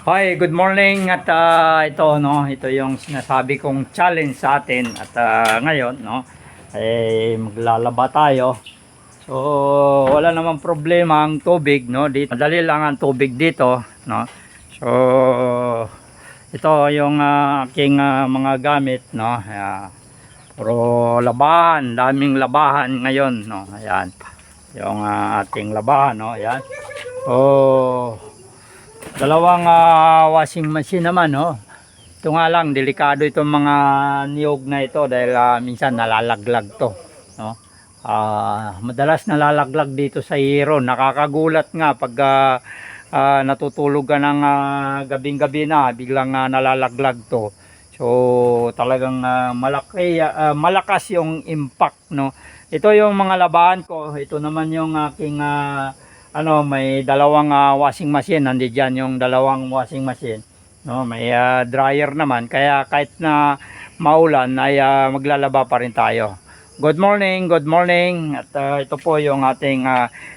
Hi, good morning at ito yung sinasabi kong challenge sa atin at ngayon maglalaba tayo. So wala namang problema ang tubig dito. Madali lang ang tubig dito So ito yung aking mga gamit puro labahan, daming labahan ngayon Ayan. Yung ating labahan ayan. Dalawang washing machine naman Ito nga lang delikado itong mga niyog na ito dahil minsan nalalaglag to madalas nalalaglag dito sa hero. Nakakagulat nga pag natutulog ka ng gabing-gabi na biglang nalalaglag to. So talagang malakas yung impact Ito yung mga labahan ko. Ito naman yung aking may dalawang washing machine. Nandiyan yung dalawang washing machine may dryer naman, kaya kahit na maulan ay maglalaba pa rin tayo. Good morning at ito po yung ating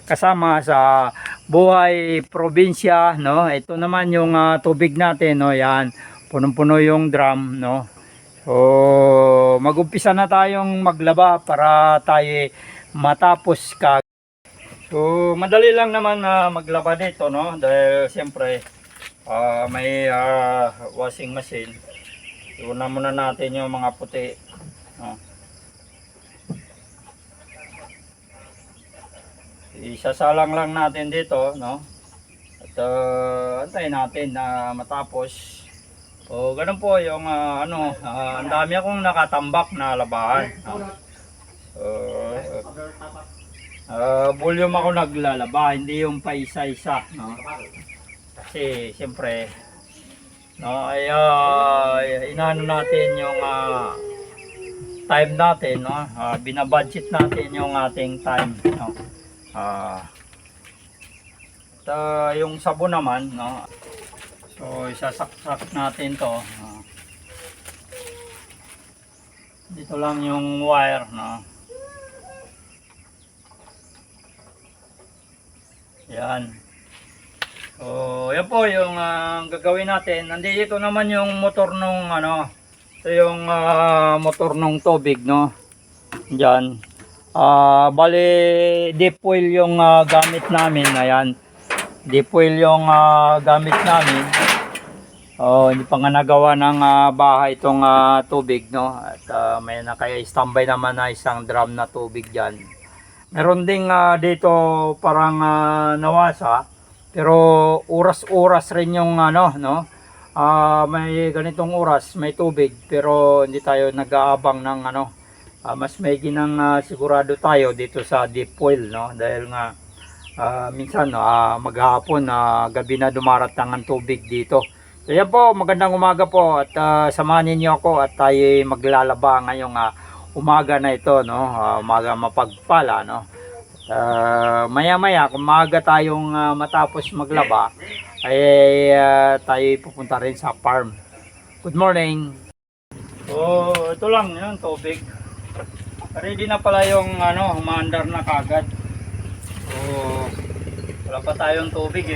kasama sa buhay probinsya Ito naman yung tubig natin yan, punong-puno yung drum So mag-umpisa na tayong maglaba para tayo matapos So madali lang naman maglaba dito dahil siyempre may washing machine. Iuna muna natin yung mga puti Isasalang lang natin dito at antayin natin na matapos. So ganun po yung ang dami akong nakatambak na labahan volume ako naglalaba, hindi yung pa isa-isa kasi siyempre inaano natin yung time natin binabudget natin yung ating time yung sabon naman so isasaksak natin to dito lang yung wire yan. So yan po yung gagawin natin. Nandito naman yung motor nung ito yung motor nung tubig diyan. Bali deep oil yung gamit namin. Ayan, deep oil yung gamit namin. Hindi pa nga nagawa ng bahay itong tubig at may naka-standby naman na isang drum na tubig diyan. Meron ding dito parang nawasa, pero oras-oras rin yung may ganitong oras, may tubig, pero hindi tayo nag-aabang ng mas may ginang sigurado tayo dito sa deep oil dahil nga minsan maghapon gabi na dumaratang ang tubig dito. So yan po, magandang umaga po at samahan niyo ako at tayo maglalaba ngayong umaga na ito umaga mapagpala maya-maya kung maaga tayong matapos maglaba ay tayo pupunta rin sa farm. Good morning. So ito lang yung tubig. Ready na pala yung umaandar na kagad. So wala pa tayong tubig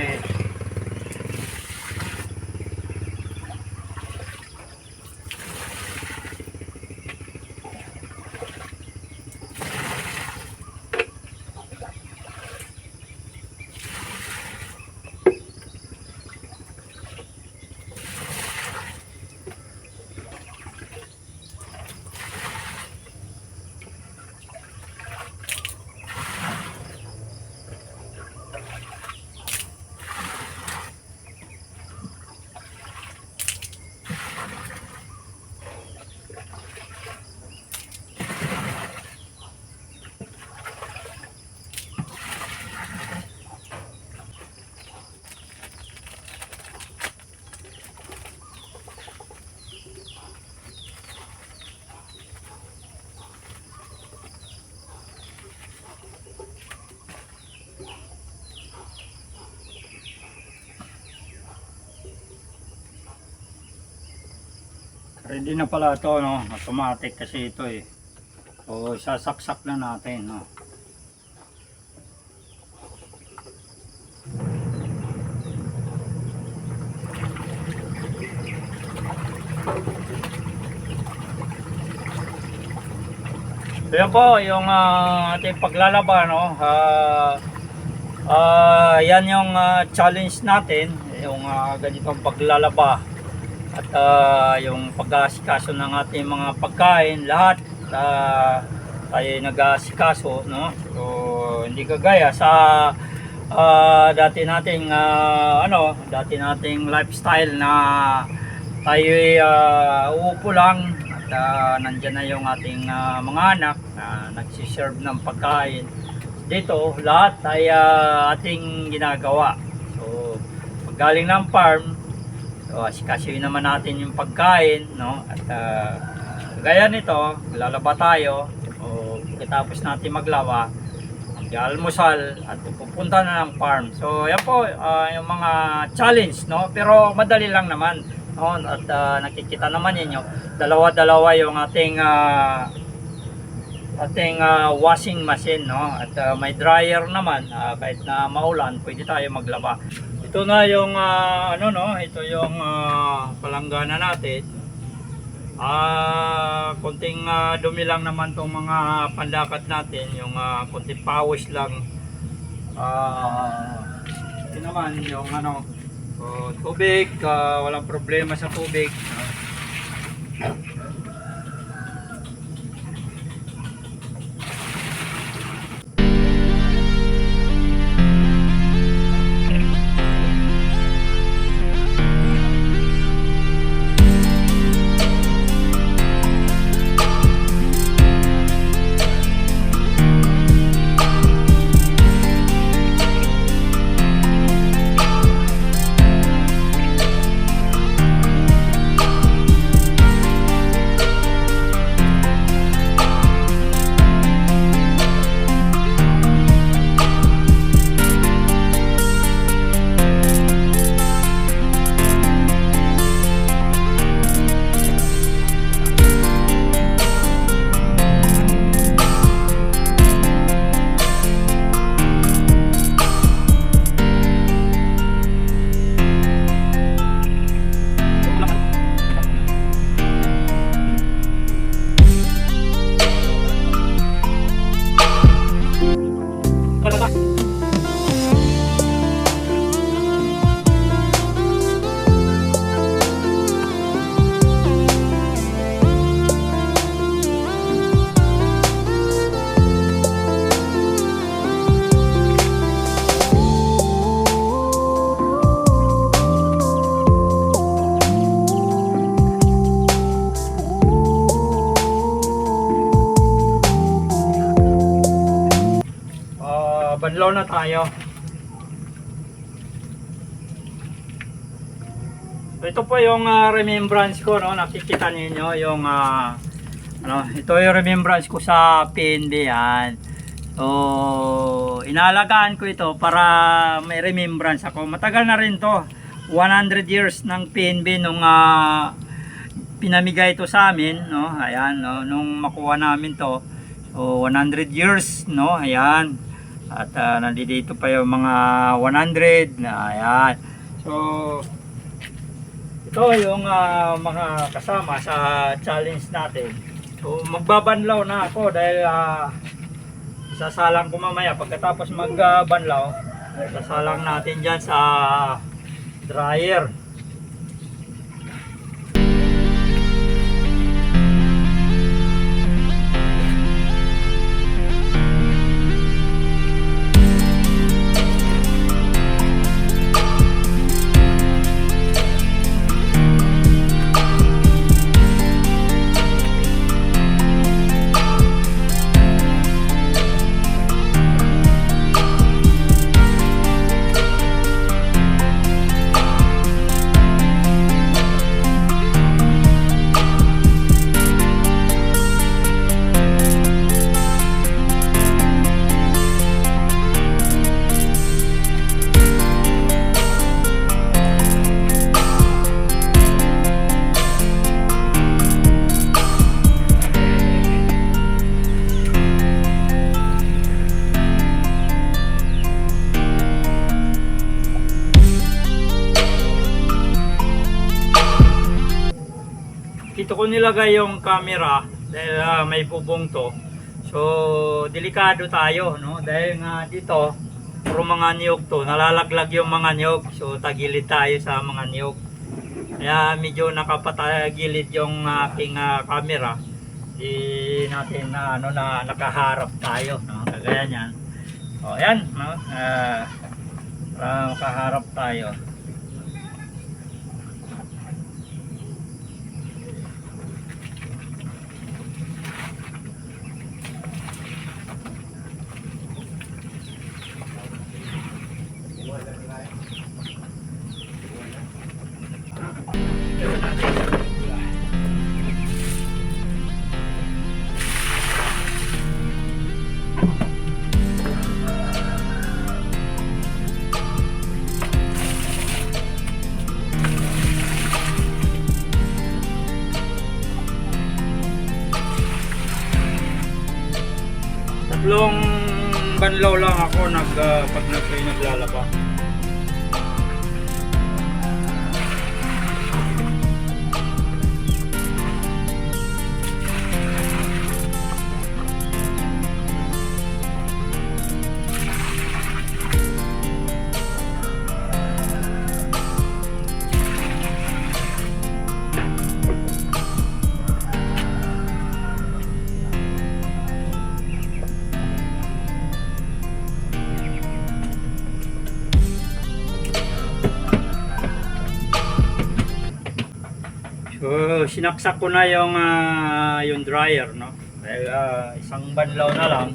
Ready na pala ito automatic kasi ito So sasaksak na natin So yan po yung ating paglalaba, no? Yan yung challenge natin, yung ganitong paglalaba at yung pag-aasikaso ng ating mga pagkain, lahat tayo nag-aasikaso, no? So hindi kagaya sa dati nating lifestyle na tayo uupo lang at nandyan na yung ating mga anak na nagsiserve ng pagkain. Dito lahat ay ating ginagawa. So pag galing ng farm, so asikasuhin naman natin yung pagkain, no? At gaya nito, lalaba tayo o pagkatapos natin maglaba, mag-almusal at pupunta na ng farm. So yan po yung mga challenge, no? Pero madali lang naman, no? At nakikita naman ninyo, dalawa-dalawa yung ating washing machine, no? At may dryer naman, kahit na maulan pwede tayo maglaba. Ito na yung ito yung palanggana natin. Konting dumi lang naman tong mga pandakat natin, yung konting pawis lang. Ito naman yung tubig, walang problema sa tubig. Banlaw na tayo. Ito po yung remembrance ko, no? Nakikita niyo yung ito yung remembrance ko sa PNB yan. So inaalagaan ko ito para may remembrance ako. Matagal na rin to. 100 years ng PNB nung pinamigay ito sa amin, no? Ayan, no? Nung makuha namin to. So 100 years, no? Ayan. At nandito pa yung mga 100 na ayan. So ito yung mga kasama sa challenge natin. So magbabanlaw na ako dahil sasalang ko mamaya pagkatapos magbanlaw. Sasalang natin dyan sa dryer. dito ko nilagay yung camera dahil may bubong to. So delikado tayo, no? Dahil nga dito puro mga niyog to, nalalaglag yung mga niyog. So tagilid tayo sa mga niyog. Kaya medyo nakapatagilid yung aking camera. Di natin na nakaharap tayo, no? Kagaya niyan. O yan, no? Para makaharap tayo. Tatlong banlaw lang ako pag naglalaba. So, sinaksak ko na yung dryer, no? Dahil isang banlaw na lang.